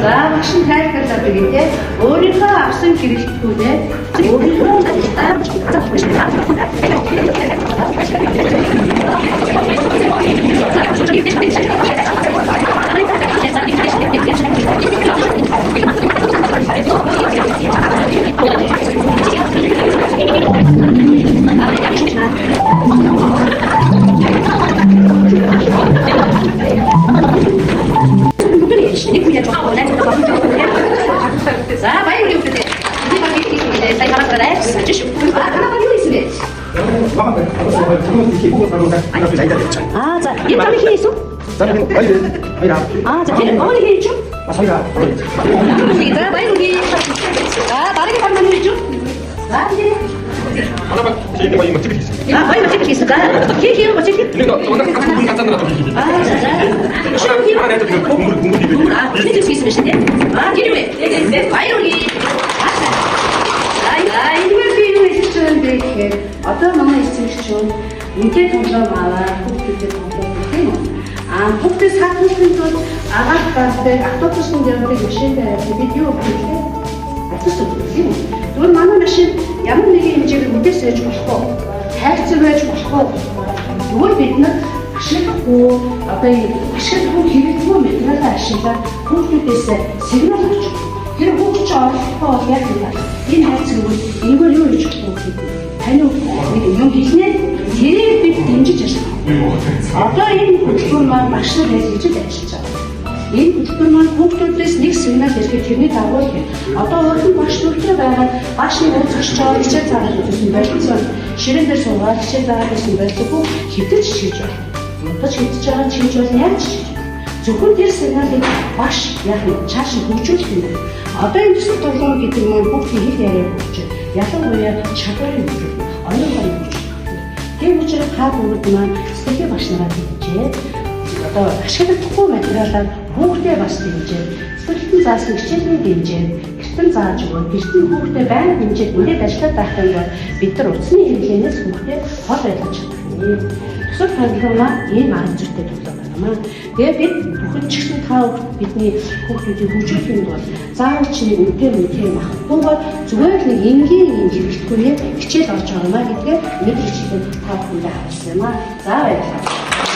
За машин тайлбарлаад өгье. Өөрийнхөө авсан гэрэлтгүүдээ өөрийнхөө 아, 자, 이 땀이 히 있어? 저는 아이라. 아, 자, 걔는 어머니 히 있죠? 아, 저희가. 자, 마이로기. 자, 다르게 반만 해줘. 자, 이제. 하나만 제일 많이 찍을 수 있어요. 아, 많이 찍을 수 있을까? 키 뭐 찍기? 근데 너 워낙 같은 분 같잖아, 좀. 아, 자, 자. 하나 해도 그 공부 아, 찍을 수 있으면 신데. 아, 기름에. 네, 마이로기. 자, 이걸 실천인데 이렇게 어떤 너무 있으시죠? 인체 동작 마와 폭주제 동작인데 폭주 사투스도 아가까지 악도투스인 데한테 요시인데 비디오 볼때 악도투스도 돈 많은 것이 양내게 인지를 못했어요 주고 대학생을 해주고 이걸 믿는 싫고 앞에 싫고 길을 두고 믿는 아시가 폭주됐어 시그널을 주고 그리고 폭주 어렵고 해야 된다 이 학생은 이걸 요리주고 아니요 용기는 제일 빈지죠. 어떤 이 부분만 막시를 해주지 되시죠. 이 부분만 폭도돼서 닉스나 이렇게 기분이 나고 이렇게 어떤 어떤 막시들다가 막시를 적셔 이제 잘하는 말이죠. 실행될 수가 이제 잘하는 말이고 힘드시죠. 또 진짜 진짜는 야지. 조금 될 생각이 막시 약간 자신 후추인데 어떤 뜻을 통해서 기대면 복귀 해야 되죠. 약간 뭐야 차별이 있죠. 어느 거는 개무처럼 가보고만 세게 마시나 되지. 또 아시는 조금에 들어간 호흡에 봤을 때 이제 스킨 자식 시즌이 이제 스킨 자주고 비슷한 호흡에 반 이제 우리 다시 갔다는 거 밑으로 웃음이 일기는 호흡에 허를 다쳤더니 수업하기로만 이 많은 줄 때도 그러면 내 бүхэн чихсэн тав бидний хүүхдүүдийн хөгжүүлэх бол заавал чинь үнэтэй 막 뭔가 зүгээр нэг энгийн хэрэгтгүүрээ хичээл орж байгаамаа гэдгээ мэдэрч та бүхэнд харуулсан юм аа. За баярлалаа.